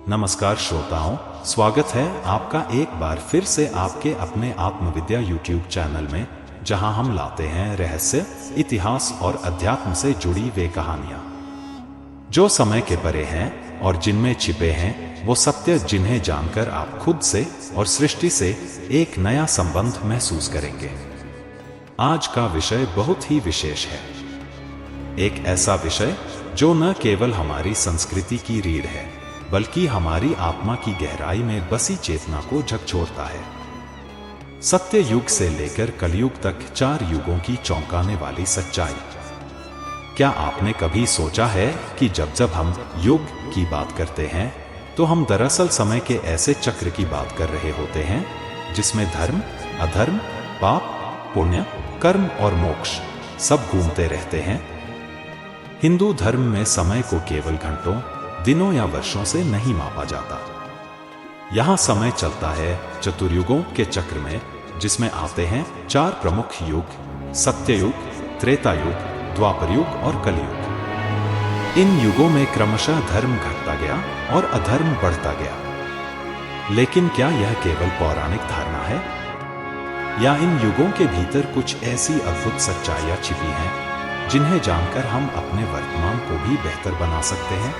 नमस्कार श्रोताओं, स्वागत है आपका एक बार फिर से आपके अपने आत्मविद्या यूट्यूब चैनल में, जहां हम लाते हैं रहस्य, इतिहास और अध्यात्म से जुड़ी वे कहानियां जो समय के परे हैं और जिनमें छिपे हैं वो सत्य, जिन्हें जानकर आप खुद से और सृष्टि से एक नया संबंध महसूस करेंगे। आज का विषय बहुत ही विशेष है, एक ऐसा विषय जो न केवल हमारी संस्कृति की रीढ़ है बल्कि हमारी आत्मा की गहराई में बसी चेतना को झकझोरता है। सत्य युग से लेकर कलयुग तक 4 युगों की चौंकाने वाली सच्चाई। क्या आपने कभी सोचा है कि जब जब हम युग की बात करते हैं तो हम दरअसल समय के ऐसे चक्र की बात कर रहे होते हैं जिसमें धर्म, अधर्म, पाप, पुण्य, कर्म और मोक्ष सब घूमते रहते हैं। हिंदू धर्म में समय को केवल घंटों, दिनों या वर्षों से नहीं मापा जाता। यहां समय चलता है चतुर्युगों के चक्र में, जिसमें आते हैं 4 प्रमुख युग: सत्ययुग, त्रेता युग, द्वापर युग और कलयुग। इन युगों में क्रमशः धर्म घटता गया और अधर्म बढ़ता गया। लेकिन क्या यह केवल पौराणिक धारणा है, या इन युगों के भीतर कुछ ऐसी अद्भुत सच्चाइयां छिपी हैं जिन्हें जानकर हम अपने वर्तमान को भी बेहतर बना सकते हैं?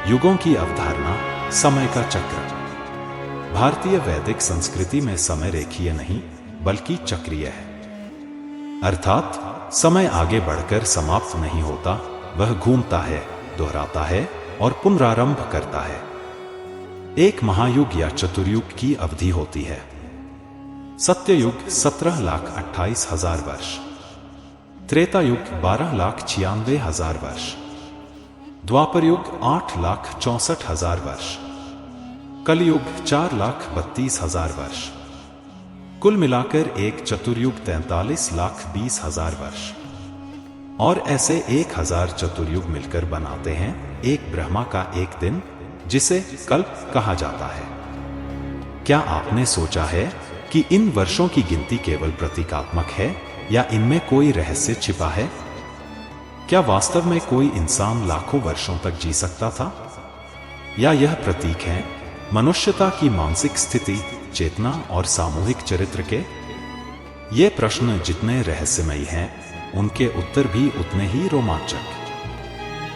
युगों की अवधारणा, समय का चक्र। भारतीय वैदिक संस्कृति में समय रेखीय नहीं बल्कि चक्रीय है, अर्थात समय आगे बढ़कर समाप्त नहीं होता, वह घूमता है, दोहराता है और पुनरारंभ करता है। एक महायुग या चतुर्युग की अवधि होती है। सत्ययुग 17,28,000 वर्ष, त्रेता युग 12,96,000 वर्ष, द्वापर युग 8,64,000 वर्ष, कलयुग 4,32,000 वर्ष। कुल मिलाकर एक चतुर्युग 43,20,000 वर्ष। और ऐसे 1,000 चतुर्युग मिलकर बनाते हैं एक ब्रह्मा का एक दिन, जिसे कल्प कहा जाता है। क्या आपने सोचा है कि इन वर्षों की गिनती केवल प्रतीकात्मक है या इनमें कोई रहस्य छिपा है? क्या वास्तव में कोई इंसान लाखों वर्षों तक जी सकता था, या यह प्रतीक है मनुष्यता की मानसिक स्थिति, चेतना और सामूहिक चरित्र के? ये प्रश्न जितने रहस्यमयी हैं, उनके उत्तर भी उतने ही रोमांचक।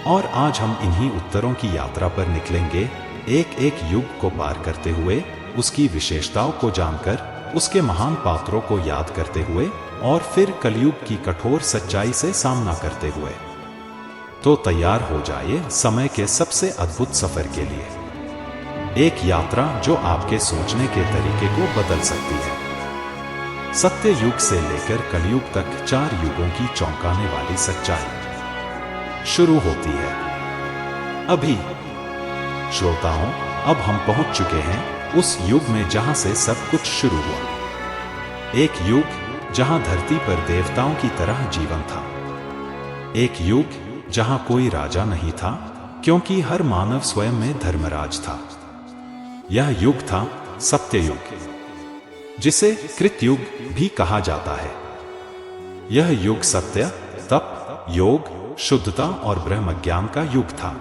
और आज हम इन्हीं उत्तरों की यात्रा पर निकलेंगे, एक एक युग को पार करते हुए, उसकी विशेषताओं को जानकर, उसके महान पात्रों को याद करते हुए और फिर कलयुग की कठोर सच्चाई से सामना करते हुए। तो तैयार हो जाइए समय के सबसे अद्भुत सफर के लिए, एक यात्रा जो आपके सोचने के तरीके को बदल सकती है। सत्य युग से लेकर कलयुग तक 4 युगों की चौंकाने वाली सच्चाई शुरू होती है अभी। श्रोताओं, अब हम पहुंच चुके हैं उस युग में जहां से सब कुछ शुरू हुआ। एक युग जहां धरती पर देवताओं की तरह जीवन था। एक युग जहां कोई राजा नहीं था, क्योंकि हर मानव स्वयं में धर्मराज था। यह युग था सत्ययुग, जिसे कृतयुग भी कहा जाता है। यह युग सत्य, तप, योग, शुद्धता और ब्रह्म ज्ञान का युग था।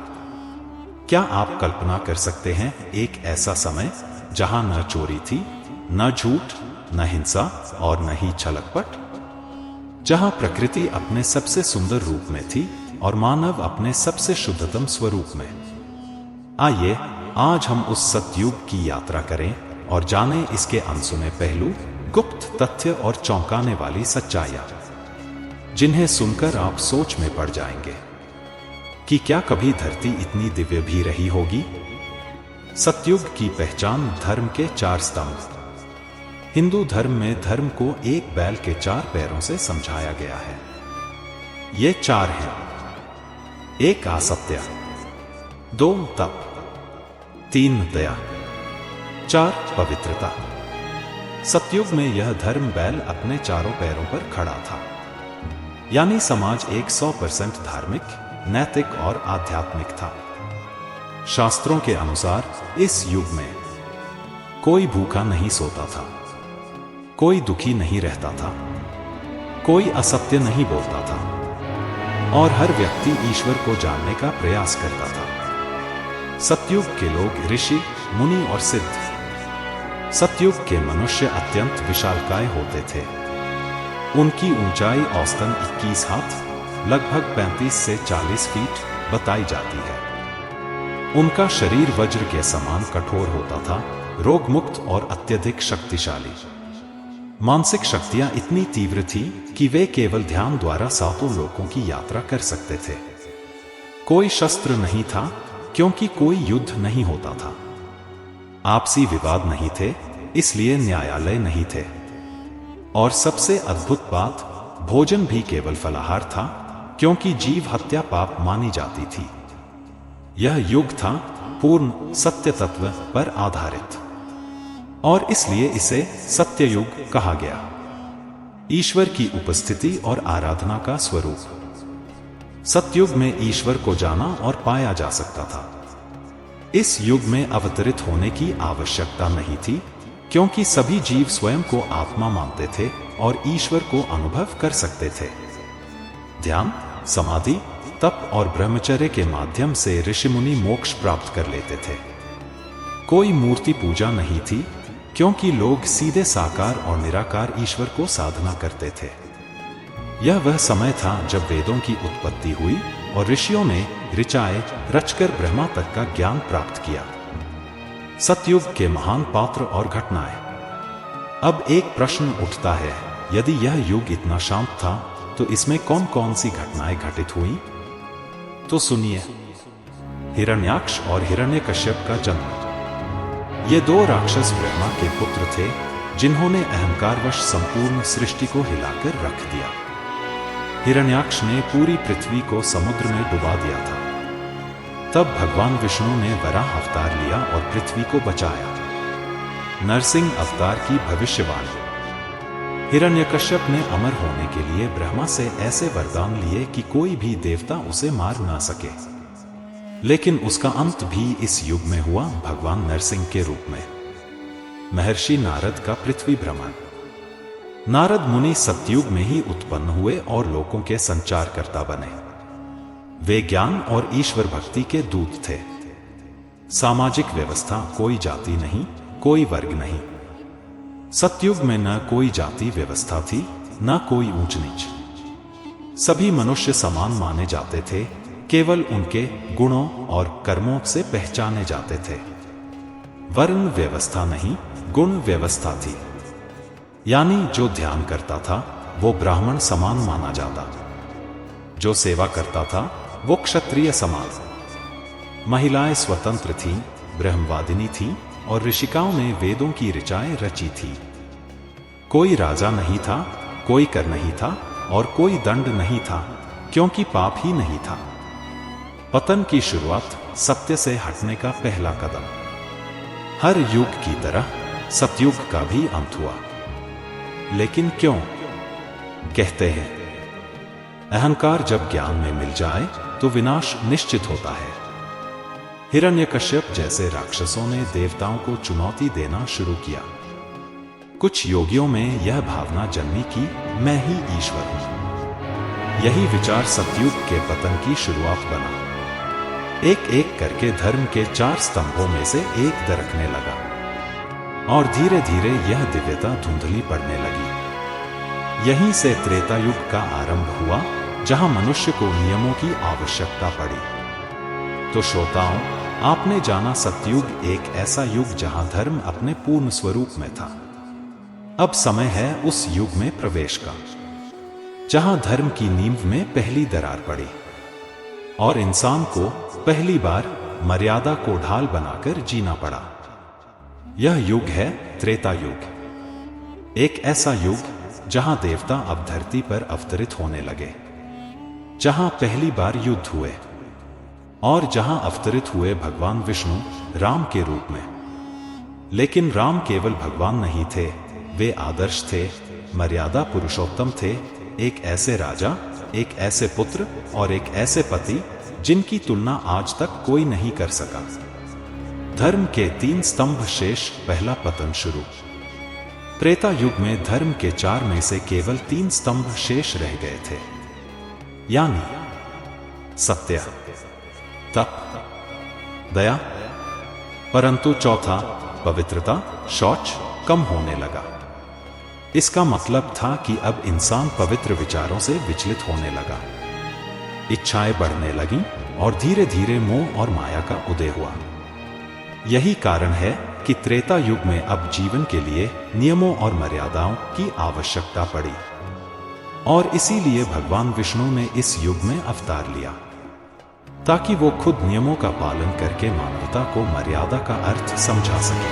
क्या आप कल्पना कर सकते हैं एक ऐसा समय जहां न चोरी थी, न झूठ, न हिंसा और न ही छलकपट? जहां प्रकृति अपने सबसे सुंदर रूप में थी और मानव अपने सबसे शुद्धतम स्वरूप में। आइए आज हम उस सतयुग की यात्रा करें और जानें इसके अनसुने पहलू, गुप्त तथ्य और चौंकाने वाली सच्चाइयां, जिन्हें सुनकर आप सोच में पड़ जाएंगे कि क्या कभी धरती इतनी दिव्य भी रही होगी। सतयुग की पहचान: धर्म के 4 स्तंभ। हिंदू धर्म में धर्म को एक बैल के 4 पैरों से समझाया गया है। ये 4 हैं: 1 असत्य, 2 तप, 3 दया, 4 पवित्रता। सतयुग में यह धर्म बैल अपने 4 पैरों पर खड़ा था, यानी समाज 100% धार्मिक, नैतिक और आध्यात्मिक था। शास्त्रों के अनुसार इस युग में कोई भूखा नहीं सोता था, कोई दुखी नहीं रहता था, कोई असत्य नहीं बोलता था, और हर व्यक्ति ईश्वर को जानने का प्रयास करता था। सतयुग के लोग ऋषि, मुनि और सिद्ध। सतयुग के मनुष्य अत्यंत विशालकाय होते थे। उनकी ऊंचाई औसतन 21 हाथ, लगभग 35 से 40 फीट बताई जाती है। उनका शरीर वज्र के समान कठोर होता था, रोगमुक्त और अत्यधिक शक्तिशाली। मानसिक शक्तियां इतनी तीव्र थीं कि वे केवल ध्यान द्वारा सातों लोकों की यात्रा कर सकते थे। कोई शस्त्र नहीं था, क्योंकि कोई युद्ध नहीं होता था। आपसी विवाद नहीं थे, इसलिए न्यायालय नहीं थे। और सबसे अद्भुत बात, भोजन भी केवल फलाहार था, क्योंकि जीव हत्या पाप मानी जाती थी। यह युग था पूर्ण सत्य तत्व पर आधारित, और इसलिए इसे सत्ययुग कहा गया। ईश्वर की उपस्थिति और आराधना का स्वरूप। सतयुग में ईश्वर को जाना और पाया जा सकता था। इस युग में अवतरित होने की आवश्यकता नहीं थी, क्योंकि सभी जीव स्वयं को आत्मा मानते थे और ईश्वर को अनुभव कर सकते थे। ध्यान, समाधि, तप और ब्रह्मचर्य के माध्यम से ऋषिमुनि मोक्ष प्राप्त कर लेते थे। कोई मूर्ति पूजा नहीं थी, क्योंकि लोग सीधे साकार और निराकार ईश्वर को साधना करते थे। यह वह समय था जब वेदों की उत्पत्ति हुई और ऋषियों ने ऋचाएं रचकर ब्रह्मा तक का ज्ञान प्राप्त किया। सतयुग के महान पात्र और घटनाएं। अब एक प्रश्न उठता है, यदि यह युग इतना शांत था, तो इसमें कौन कौन सी घटनाएं घटित हुई? तो सुनिए। हिरण्याक्ष और हिरण्यकश्यप का जन्म। ये दो राक्षस ब्रह्मा के पुत्र थे, जिन्होंने अहंकारवश संपूर्ण सृष्टि को हिलाकर रख दिया। हिरण्याक्ष ने पूरी पृथ्वी को समुद्र में डुबा दिया था। तब भगवान विष्णु ने वराह अवतार लिया और पृथ्वी को बचाया। नरसिंह अवतार की भविष्यवाणी। हिरण्यकश्यप ने अमर होने के लिए ब्रह्मा से ऐसे वरदान लिए कि कोई भी देवता उसे मार ना सके। लेकिन उसका अंत भी इस युग में हुआ, भगवान नरसिंह के रूप में। महर्षि नारद का पृथ्वी भ्रमण। नारद मुनि सतयुग में ही उत्पन्न हुए और लोकों के संचारकर्ता बने। वे ज्ञान और ईश्वर भक्ति के दूत थे। सामाजिक व्यवस्था, कोई जाति नहीं, कोई वर्ग नहीं। सतयुग में न कोई जाति व्यवस्था थी, न कोई ऊंच नीच। सभी मनुष्य समान माने जाते थे, केवल उनके गुणों और कर्मों से पहचाने जाते थे। वर्ण व्यवस्था नहीं, गुण व्यवस्था थी। यानी जो ध्यान करता था वो ब्राह्मण समान माना जाता, जो सेवा करता था वो क्षत्रिय समान। महिलाएं स्वतंत्र थीं, ब्रह्मवादिनी थीं और ऋषिकाओं ने वेदों की ऋचाएं रची थी। कोई राजा नहीं था, कोई कर नहीं था और कोई दंड नहीं था, क्योंकि पाप ही नहीं था। पतन की शुरुआत सत्य से हटने का पहला कदम। हर युग की तरह सतयुग का भी अंत हुआ। लेकिन क्यों? कहते हैं, अहंकार जब ज्ञान में मिल जाए तो विनाश निश्चित होता है। हिरण्यकश्यप जैसे राक्षसों ने देवताओं को चुनौती देना शुरू किया। कुछ योगियों में यह भावना जन्मी कि मैं ही ईश्वर हूं। यही विचार सतयुग के पतन की शुरुआत बना। एक एक करके धर्म के 4 स्तंभों में से एक दरकने लगा और धीरे धीरे यह दिव्यता धुंधली पड़ने लगी। यहीं से त्रेता युग का आरंभ हुआ, जहां मनुष्य को नियमों की आवश्यकता पड़ी। तो श्रोताओं, आपने जाना सतयुग एक ऐसा युग जहां धर्म अपने पूर्ण स्वरूप में था। अब समय है उस युग में प्रवेश का, जहां धर्म की नींव में पहली दरार पड़ी और इंसान को पहली बार मर्यादा को ढाल बनाकर जीना पड़ा। यह युग है त्रेता युग। एक ऐसा युग जहां देवता अब धरती पर अवतरित होने लगे, जहां पहली बार युद्ध हुए और जहां अवतरित हुए भगवान विष्णु राम के रूप में। लेकिन राम केवल भगवान नहीं थे, वे आदर्श थे, मर्यादा पुरुषोत्तम थे, एक ऐसे राजा, एक ऐसे पुत्र और एक ऐसे पति जिनकी तुलना आज तक कोई नहीं कर सका। धर्म के 3 स्तंभ शेष, पहला पतन शुरू। त्रेता युग में धर्म के 4 में से केवल 3 स्तंभ शेष रह गए थे, यानी सत्य, तप, दया परंतु चौथा, पवित्रता, शौच, कम होने लगा। इसका मतलब था कि अब इंसान पवित्र विचारों से विचलित होने लगा। इच्छाएं बढ़ने लगीं और धीरे धीरे मोह और माया का उदय हुआ। यही कारण है कि त्रेता युग में अब जीवन के लिए नियमों और मर्यादाओं की आवश्यकता पड़ी, और इसीलिए भगवान विष्णु ने इस युग में अवतार लिया, ताकि वो खुद नियमों का पालन करके मानवता को मर्यादा का अर्थ समझा सके।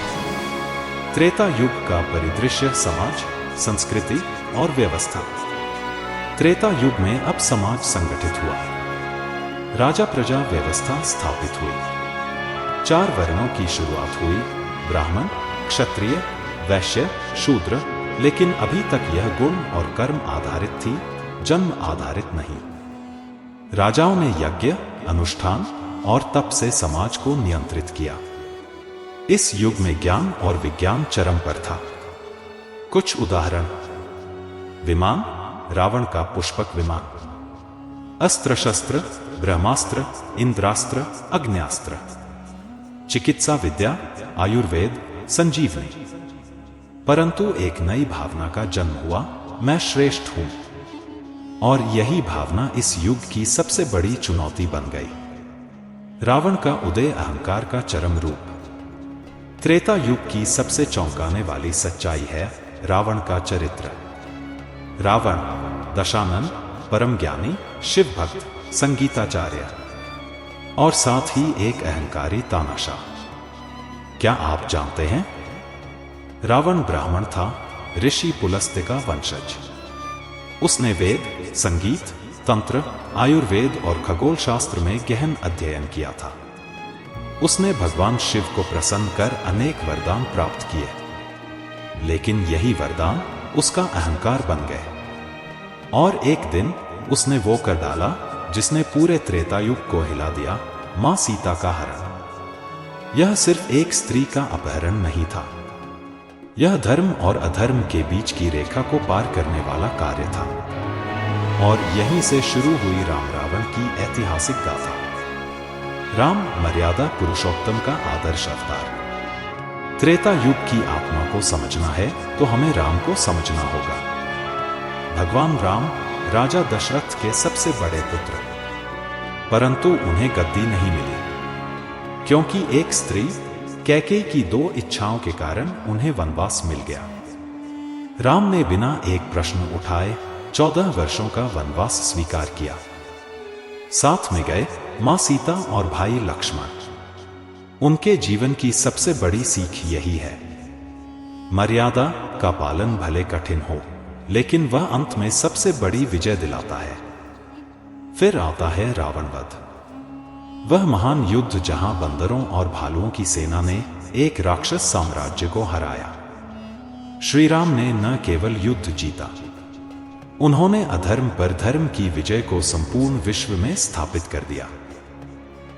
त्रेता युग का परिदृश्य समाज, संस्कृति और व्यवस्था। त्रेता युग में अब समाज संगठित हुआ, राजा प्रजा व्यवस्था स्थापित हुई, 4 वर्णों की शुरुआत हुई, ब्राह्मण, क्षत्रिय, वैश्य, शूद्र। लेकिन अभी तक यह गुण और कर्म आधारित थी, जन्म आधारित नहीं। राजाओं ने यज्ञ, अनुष्ठान और तप से समाज को नियंत्रित किया। इस युग में ज्ञान और विज्ञान चरम पर था। कुछ उदाहरण: विमान, रावण का पुष्पक विमान। अस्त्र शस्त्र, ब्रह्मास्त्र, इंद्रास्त्र, अग्न्यास्त्र। चिकित्सा विद्या, आयुर्वेद, संजीवनी। परंतु एक नई भावना का जन्म हुआ, मैं श्रेष्ठ हूं। और यही भावना इस युग की सबसे बड़ी चुनौती बन गई। रावण का उदय अहंकार का चरम रूप। त्रेता युग की सबसे चौंकाने वाली सच्चाई है रावण का चरित्र। रावण दशानन, परम ज्ञानी, शिव भक्त, संगीताचार्य और साथ ही एक अहंकारी तानाशाह। क्या आप जानते हैं, रावण ब्राह्मण था, ऋषि पुलस्त्य का वंशज। उसने वेद, संगीत, तंत्र, आयुर्वेद और खगोल शास्त्र में गहन अध्ययन किया था। उसने भगवान शिव को प्रसन्न कर अनेक वरदान प्राप्त किए, लेकिन यही वरदान उसका अहंकार बन गए और एक दिन उसने वो कर डाला जिसने पूरे त्रेता युग को हिला दिया, मां सीता का हरण। यह सिर्फ एक स्त्री का अपहरण नहीं था, यह धर्म और अधर्म के बीच की रेखा को पार करने वाला कार्य था। और यहीं से शुरू हुई राम रावण की ऐतिहासिक गाथा। राम मर्यादा पुरुषोत्तम का आदर्श अवतार। त्रेता युग की आत्मा को समझना है तो हमें राम को समझना होगा। भगवान राम राजा दशरथ के सबसे बड़े पुत्र, परंतु उन्हें गद्दी नहीं मिली, क्योंकि एक स्त्री कैकेयी की 2 इच्छाओं के कारण उन्हें वनवास मिल गया। राम ने बिना एक प्रश्न उठाए 14 वर्षों का वनवास स्वीकार किया। साथ में गए मां सीता और भाई लक्ष्मण। उनके जीवन की सबसे बड़ी सीख यही है, मर्यादा का पालन भले कठिन हो, लेकिन वह अंत में सबसे बड़ी विजय दिलाता है। फिर आता है रावण वध, वह महान युद्ध जहां बंदरों और भालुओं की सेना ने एक राक्षस साम्राज्य को हराया। श्री राम ने न केवल युद्ध जीता, उन्होंने अधर्म पर धर्म की विजय को संपूर्ण विश्व में स्थापित कर दिया।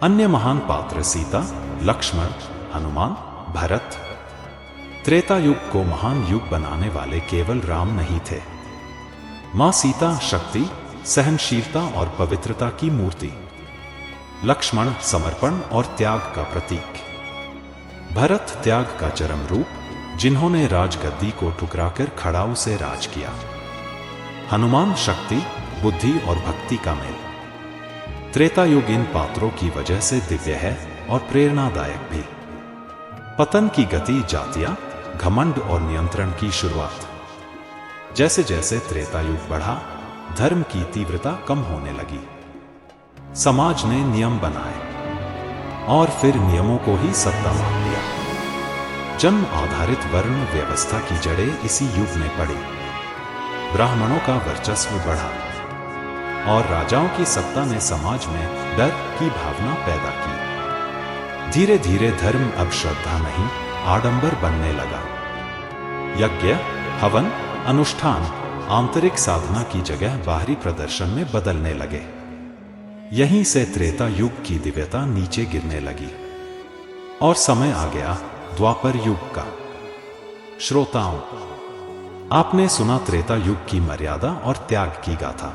अन्य महान पात्र सीता, लक्ष्मण, हनुमान, भरत। त्रेता युग को महान युग बनाने वाले केवल राम नहीं थे। मां सीता शक्ति, सहनशीलता और पवित्रता की मूर्ति। लक्ष्मण समर्पण और त्याग का प्रतीक। भरत त्याग का चरम रूप, जिन्होंने राजगद्दी को ठुकराकर खड़ाऊ से राज किया। हनुमान शक्ति, बुद्धि और भक्ति का मेल। त्रेता युग इन पात्रों की वजह से दिव्य है और प्रेरणादायक भी। पतन की गति, जातियां, घमंड और नियंत्रण की शुरुआत। जैसे जैसे त्रेता युग बढ़ा, धर्म की तीव्रता कम होने लगी। समाज ने नियम बनाए और फिर नियमों को ही सत्ता मान लिया। जन्म आधारित वर्ण व्यवस्था की जड़ें इसी युग में पड़ी। ब्राह्मणों का वर्चस्व बढ़ा और राजाओं की सत्ता ने समाज में डर की भावना पैदा की। धीरे धीरे धर्म अब श्रद्धा नहीं, आडंबर बनने लगा। यज्ञ, हवन, अनुष्ठान आंतरिक साधना की जगह बाहरी प्रदर्शन में बदलने लगे। यहीं से त्रेता युग की दिव्यता नीचे गिरने लगी और समय आ गया द्वापर युग का। श्रोताओं, आपने सुना त्रेता युग की मर्यादा और त्याग की गाथा,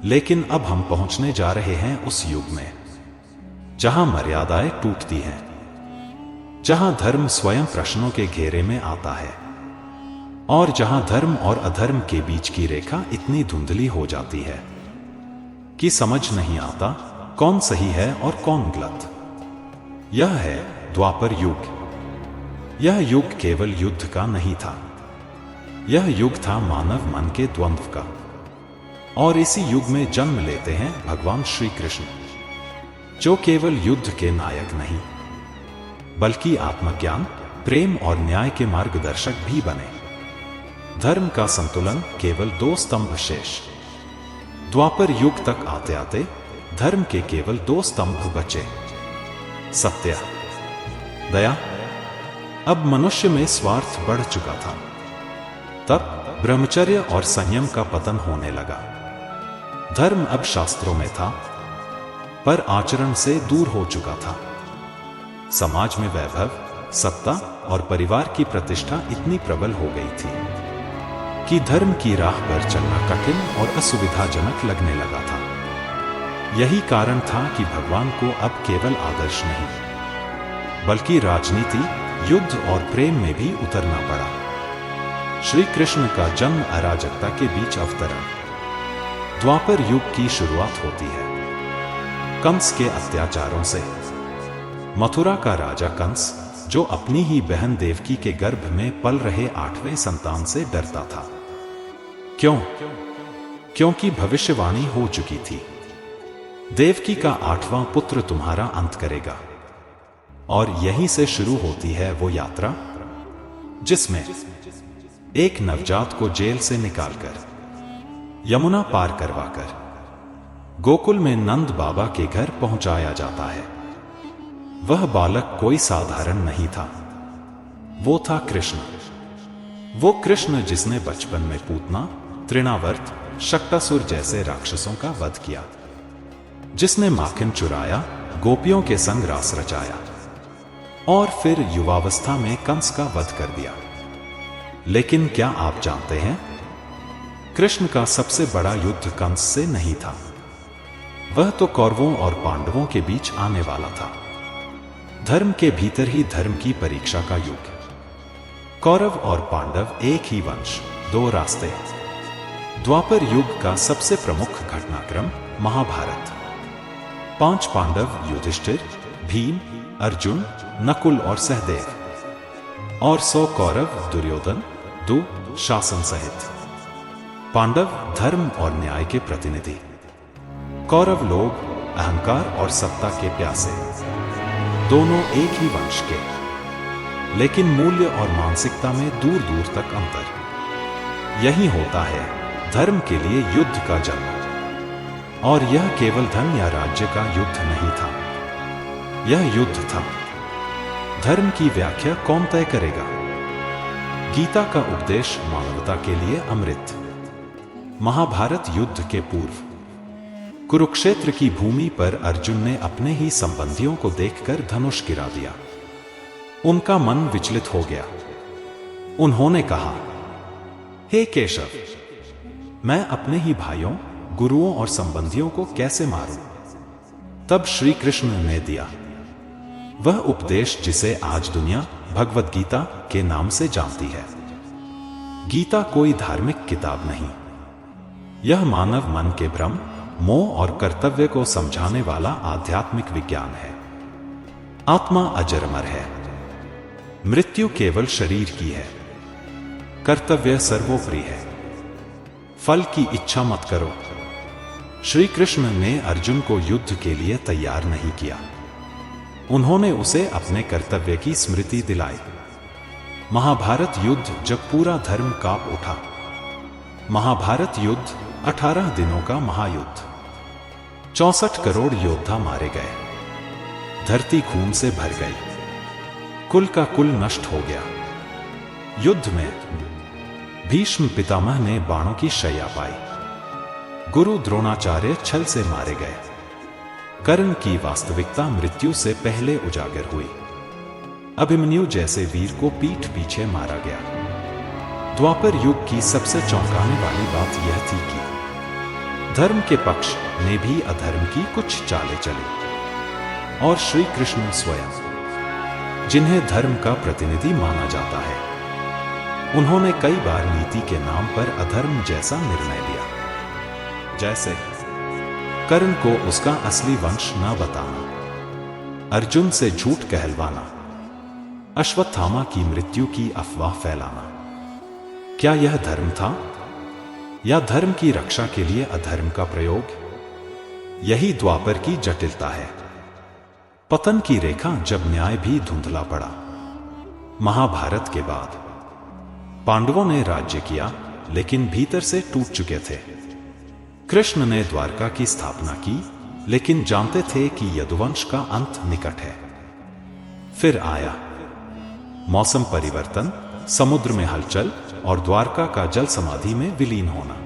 लेकिन अब हम पहुंचने जा रहे हैं उस युग में जहां मर्यादाएं टूटती हैं, जहां धर्म स्वयं प्रश्नों के घेरे में आता है और जहां धर्म और अधर्म के बीच की रेखा इतनी धुंधली हो जाती है कि समझ नहीं आता कौन सही है और कौन गलत। यह है द्वापर युग। यह युग केवल युद्ध का नहीं था, यह युग था मानव मन के द्वंद्व का। और इसी युग में जन्म लेते हैं भगवान श्री कृष्ण, जो केवल युद्ध के नायक नहीं बल्कि आत्मज्ञान, प्रेम और न्याय के मार्गदर्शक भी बने। धर्म का संतुलन केवल 2 स्तंभ शेष। द्वापर युग तक आते आते धर्म के केवल 2 स्तंभ बचे, सत्य, दया। अब मनुष्य में स्वार्थ बढ़ चुका था। तब ब्रह्मचर्य और संयम का पतन होने लगा। धर्म अब शास्त्रों में था पर आचरण से दूर हो चुका था। समाज में वैभव, सत्ता और परिवार की प्रतिष्ठा इतनी प्रबल हो गई थी कि धर्म की राह पर चलना कठिन और असुविधाजनक लगने लगा था। यही कारण था कि भगवान को अब केवल आदर्श नहीं बल्कि राजनीति, युद्ध और प्रेम में भी उतरना पड़ा। श्री कृष्ण का जन्म अराजकता के बीच अवतरण। द्वापर युग की शुरुआत होती है कंस के अत्याचारों से। मथुरा का राजा कंस, जो अपनी ही बहन देवकी के गर्भ में पल रहे 8वें संतान से डरता था। क्यों? क्योंकि भविष्यवाणी हो चुकी थी, देवकी का 8वां पुत्र तुम्हारा अंत करेगा। और यहीं से शुरू होती है वो यात्रा जिसमें एक नवजात को जेल से निकालकर, यमुना पार करवाकर गोकुल में नंद बाबा के घर पहुंचाया जाता है। वह बालक कोई साधारण नहीं था, वो था कृष्ण। वो कृष्ण जिसने बचपन में पूतना, तृणावर्त, शक्टासुर जैसे राक्षसों का वध किया, जिसने माखन चुराया, गोपियों के संग रास रचाया और फिर युवावस्था में कंस का वध कर दिया। लेकिन क्या आप जानते हैं, कृष्ण का सबसे बड़ा युद्ध कंस से नहीं था। वह तो कौरवों और पांडवों के बीच आने वाला था। धर्म के भीतर ही धर्म की परीक्षा का युग। कौरव और पांडव एक ही वंश, 2 रास्ते। द्वापर युग का सबसे प्रमुख घटनाक्रम महाभारत। 5 पांडव युधिष्ठिर, भीम, अर्जुन, नकुल और सहदेव और 100 कौरव दुर्योधन, शासन सहित। पांडव धर्म और न्याय के प्रतिनिधि, कौरव लोग अहंकार और सत्ता के प्यासे। दोनों एक ही वंश के, लेकिन मूल्य और मानसिकता में दूर दूर तक अंतर। यही होता है धर्म के लिए युद्ध का जन्म। और यह केवल धन या राज्य का युद्ध नहीं था, यह युद्ध था। धर्म की व्याख्या कौन तय करेगा? गीता का उपदेश मानवता के लिए अमृत। महाभारत युद्ध के पूर्व कुरुक्षेत्र की भूमि पर अर्जुन ने अपने ही संबंधियों को देखकर धनुष गिरा दिया। उनका मन विचलित हो गया। उन्होंने कहा, हे केशव, मैं अपने ही भाइयों, गुरुओं और संबंधियों को कैसे मारूं? तब श्री कृष्ण ने दिया वह उपदेश जिसे आज दुनिया भगवत गीता के नाम से जानती है। गीता कोई धार्मिक किताब नहीं, यह मानव मन के भ्रम, मोह और कर्तव्य को समझाने वाला आध्यात्मिक विज्ञान है। आत्मा अजर अमर है, मृत्यु केवल शरीर की है, कर्तव्य सर्वोपरि है, फल की इच्छा मत करो। श्री कृष्ण ने अर्जुन को युद्ध के लिए तैयार नहीं किया, उन्होंने उसे अपने कर्तव्य की स्मृति दिलाई। महाभारत युद्ध जब पूरा धर्म कांप उठा। महाभारत युद्ध 18 दिनों का महायुद्ध। 64 करोड़ योद्धा मारे गए, धरती खून से भर गई, कुल का कुल नष्ट हो गया। युद्ध में भीष्म पितामह ने बाणों की शैया पाई, गुरु द्रोणाचार्य छल से मारे गए, कर्ण की वास्तविकता मृत्यु से पहले उजागर हुई, अभिमन्यु जैसे वीर को पीठ पीछे मारा गया। द्वापर युग की सबसे चौंकाने वाली बात यह थी कि धर्म के पक्ष ने भी अधर्म की कुछ चालें चली, और श्री कृष्ण स्वयं जिन्हें धर्म का प्रतिनिधि माना जाता है। उन्होंने कई बार नीति के नाम पर अधर्म जैसा निर्णय लिया, जैसे कर्ण को उसका असली वंश न बताना, अर्जुन से झूठ कहलवाना, अश्वत्थामा की मृत्यु की अफवाह फैलाना। क्या यह धर्म था या धर्म की रक्षा के लिए अधर्म का प्रयोग? यही द्वापर की जटिलता है। पतन की रेखा जब न्याय भी धुंधला पड़ा। महाभारत के बाद पांडवों ने राज्य किया, लेकिन भीतर से टूट चुके थे। कृष्ण ने द्वारका की स्थापना की, लेकिन जानते थे कि यदुवंश का अंत निकट है। फिर आया मौसम परिवर्तन, समुद्र में हलचल और द्वारका का जल समाधि में विलीन होना।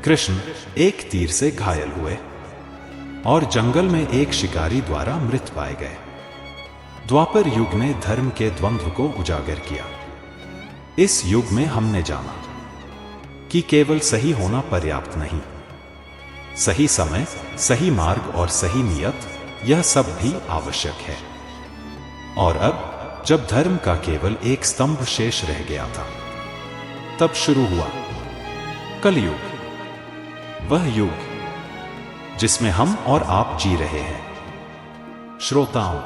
कृष्ण एक तीर से घायल हुए और जंगल में एक शिकारी द्वारा मृत पाए गए। द्वापर युग ने धर्म के द्वंद्व को उजागर किया। इस युग में हमने जाना कि केवल सही होना पर्याप्त नहीं, सही समय, सही मार्ग और सही नियत, यह सब भी आवश्यक है। और अब जब धर्म का केवल एक स्तंभ शेष रह गया था, तब शुरू हुआ कलयुग, वह युग जिसमें हम और आप जी रहे हैं। श्रोताओं,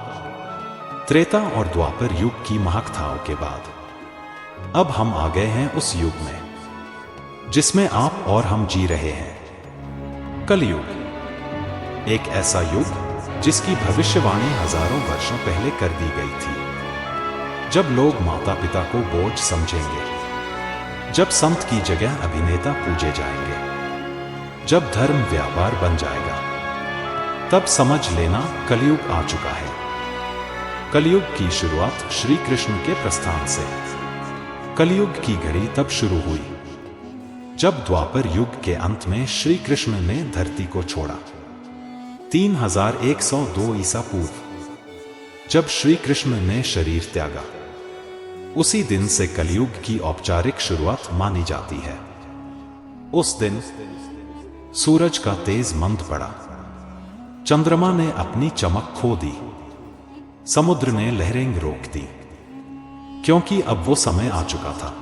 त्रेता और द्वापर युग की महकताओं के बाद अब हम आ गए हैं उस युग में जिसमें आप और हम जी रहे हैं, कलयुग। एक ऐसा युग जिसकी भविष्यवाणी हजारों वर्षों पहले कर दी गई थी। जब लोग माता पिता को बोझ समझेंगे, जब संत की जगह अभिनेता पूजे जाएंगे, जब धर्म व्यापार बन जाएगा, तब समझ लेना कलयुग आ चुका है। कलयुग की शुरुआत श्री कृष्ण के प्रस्थान से। कलयुग की घड़ी तब शुरू हुई जब द्वापर युग के अंत में श्री कृष्ण ने धरती को छोड़ा। 3102 ईसा पूर्व जब श्री कृष्ण ने शरीर त्यागा, उसी दिन से कलयुग की औपचारिक शुरुआत मानी जाती है। उस दिन सूरज का तेज मंद पड़ा, चंद्रमा ने अपनी चमक खो दी, समुद्र ने लहरें रोक दी, क्योंकि अब वो समय आ चुका था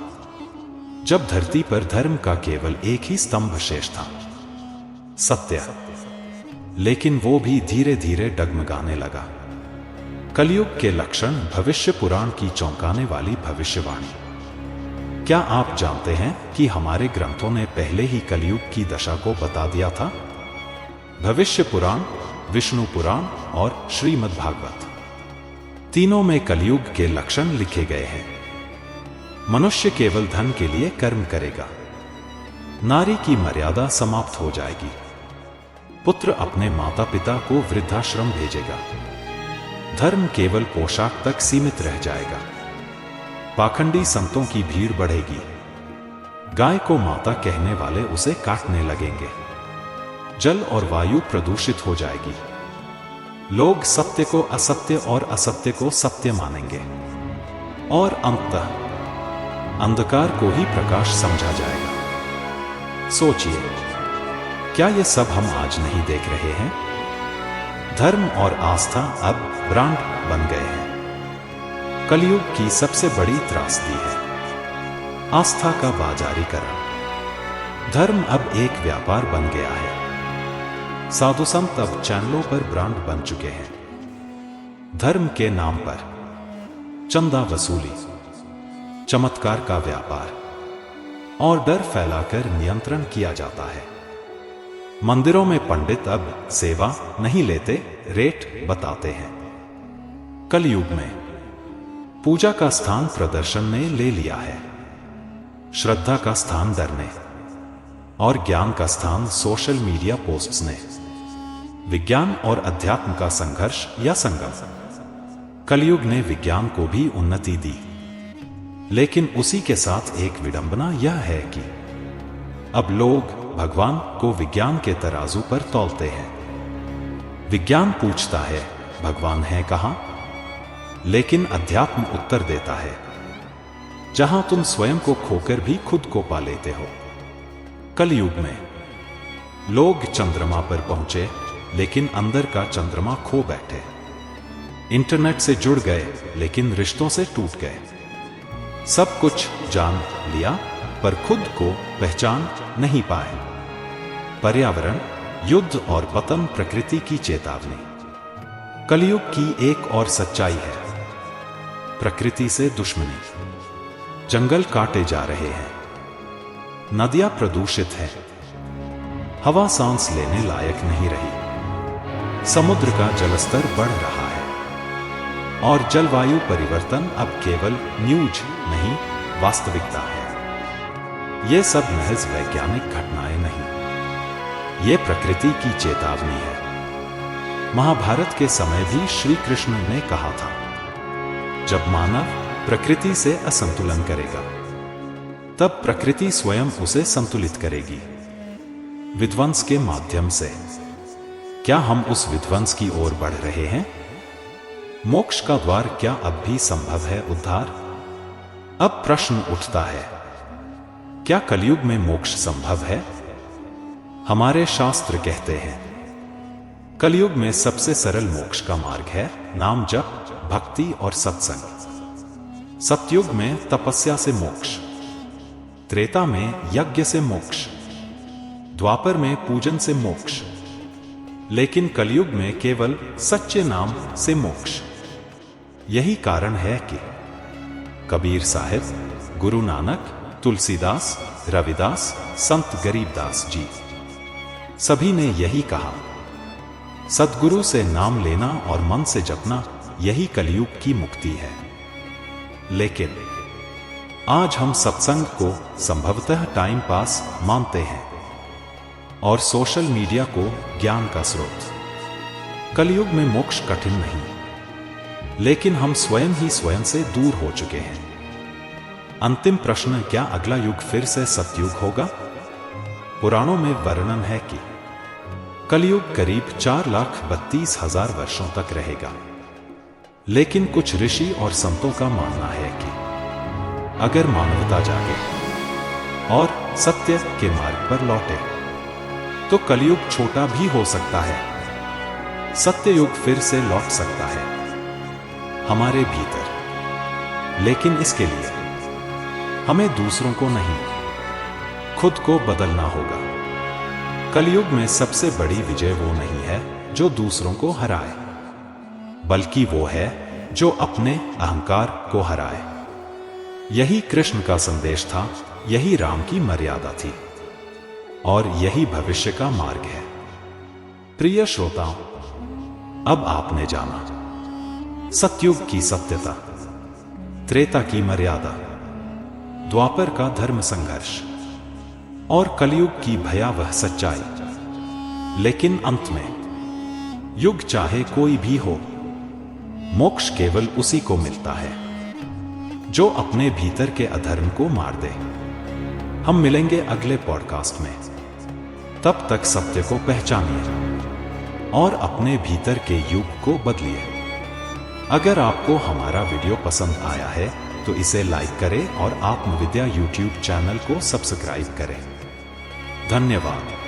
जब धरती पर धर्म का केवल एक ही स्तंभ शेष था, सत्य। लेकिन वो भी धीरे धीरे डगमगाने लगा। कलयुग के लक्षण, भविष्य पुराण की चौंकाने वाली भविष्यवाणी। क्या आप जानते हैं कि हमारे ग्रंथों ने पहले ही कलयुग की दशा को बता दिया था? भविष्य पुराण, विष्णु पुराण और श्रीमद् भागवत, तीनों में कलयुग के लक्षण लिखे गए हैं। मनुष्य केवल धन के लिए कर्म करेगा, नारी की मर्यादा समाप्त हो जाएगी, पुत्र अपने माता पिता को वृद्धाश्रम भेजेगा, धर्म केवल पोशाक तक सीमित रह जाएगा, पाखंडी संतों की भीड़ बढ़ेगी, गाय को माता कहने वाले उसे काटने लगेंगे, जल और वायु प्रदूषित हो जाएगी, लोग सत्य को असत्य और असत्य को सत्य मानेंगे, और अंततः अंधकार को ही प्रकाश समझा जाएगा। सोचिए, क्या ये सब हम आज नहीं देख रहे हैं? धर्म और आस्था अब ब्रांड बन गए हैं। कलयुग की सबसे बड़ी त्रासदी है आस्था का बाजारीकरण। धर्म अब एक व्यापार बन गया है। साधु संत अब चैनलों पर ब्रांड बन चुके हैं। धर्म के नाम पर चंदा वसूली, चमत्कार का व्यापार और डर फैलाकर नियंत्रण किया जाता है। मंदिरों में पंडित अब सेवा नहीं लेते, रेट बताते हैं। कलयुग में पूजा का स्थान प्रदर्शन ने ले लिया है, श्रद्धा का स्थान डर ने, और ज्ञान का स्थान सोशल मीडिया पोस्ट्स ने। विज्ञान और अध्यात्म का संघर्ष या संगम। कलयुग ने विज्ञान को भी उन्नति दी, लेकिन उसी के साथ एक विडंबना यह है कि अब लोग भगवान को विज्ञान के तराजू पर तौलते हैं। विज्ञान पूछता है भगवान है कहां, लेकिन अध्यात्म उत्तर देता है जहां तुम स्वयं को खोकर भी खुद को पा लेते हो। कलयुग में लोग चंद्रमा पर पहुंचे, लेकिन अंदर का चंद्रमा खो बैठे। इंटरनेट से जुड़ गए लेकिन रिश्तों से टूट गए। सब कुछ जान लिया पर खुद को पहचान नहीं पाए। पर्यावरण, युद्ध और पतन प्रकृति की चेतावनी। कलयुग की एक और सच्चाई है, प्रकृति से दुश्मनी। जंगल काटे जा रहे हैं, नदियां प्रदूषित हैं, हवा सांस लेने लायक नहीं रही, समुद्र का जलस्तर बढ़ रहा है और जलवायु परिवर्तन अब केवल न्यूज नहीं, वास्तविकता है। ये सब महज वैज्ञानिक घटनाएं नहीं, ये प्रकृति की चेतावनी है। महाभारत के समय भी श्री कृष्ण ने कहा था, जब मानव प्रकृति से असंतुलन करेगा तब प्रकृति स्वयं उसे संतुलित करेगी, विध्वंस के माध्यम से। क्या हम उस विध्वंस की ओर बढ़ रहे हैं? मोक्ष का द्वार क्या अब भी संभव है उद्धार? अब प्रश्न उठता है, क्या कलयुग में मोक्ष संभव है? हमारे शास्त्र कहते हैं, कलयुग में सबसे सरल मोक्ष का मार्ग है नाम जप, भक्ति और सत्संग। सतयुग में तपस्या से मोक्ष, त्रेता में यज्ञ से मोक्ष, द्वापर में पूजन से मोक्ष, लेकिन कलयुग में केवल सच्चे नाम से मोक्ष। यही कारण है कि कबीर साहिब, गुरु नानक, तुलसीदास, रविदास, संत गरीबदास जी सभी ने यही कहा, सद्गुरु से नाम लेना और मन से जपना यही कलयुग की मुक्ति है। लेकिन आज हम सत्संग को संभवतः टाइम पास मानते हैं और सोशल मीडिया को ज्ञान का स्रोत। कलयुग में मोक्ष कठिन नहीं, लेकिन हम स्वयं ही स्वयं से दूर हो चुके हैं। अंतिम प्रश्न, क्या अगला युग फिर से सतयुग होगा? पुराणों में वर्णन है कि कलयुग करीब 4,32,000 वर्षों तक रहेगा, लेकिन कुछ ऋषि और संतों का मानना है कि अगर मानवता जागे और सत्य के मार्ग पर लौटे तो कलयुग छोटा भी हो सकता है, सत्ययुग फिर से लौट सकता है हमारे भीतर। लेकिन इसके लिए हमें दूसरों को नहीं, खुद को बदलना होगा। कलयुग में सबसे बड़ी विजय वो नहीं है जो दूसरों को हराए, बल्कि वो है जो अपने अहंकार को हराए। यही कृष्ण का संदेश था, यही राम की मर्यादा थी और यही भविष्य का मार्ग है। प्रिय श्रोताओं, अब आपने जाना सतयुग की सत्यता, त्रेता की मर्यादा, द्वापर का धर्म संघर्ष और कलयुग की भयावह सच्चाई। लेकिन अंत में युग चाहे कोई भी हो, मोक्ष केवल उसी को मिलता है जो अपने भीतर के अधर्म को मार दे। हम मिलेंगे अगले पॉडकास्ट में, तब तक सत्य को पहचानिए और अपने भीतर के युग को बदलिए। अगर आपको हमारा वीडियो पसंद आया है तो इसे लाइक करें और आत्मविद्या यूट्यूब चैनल को सब्सक्राइब करें। धन्यवाद।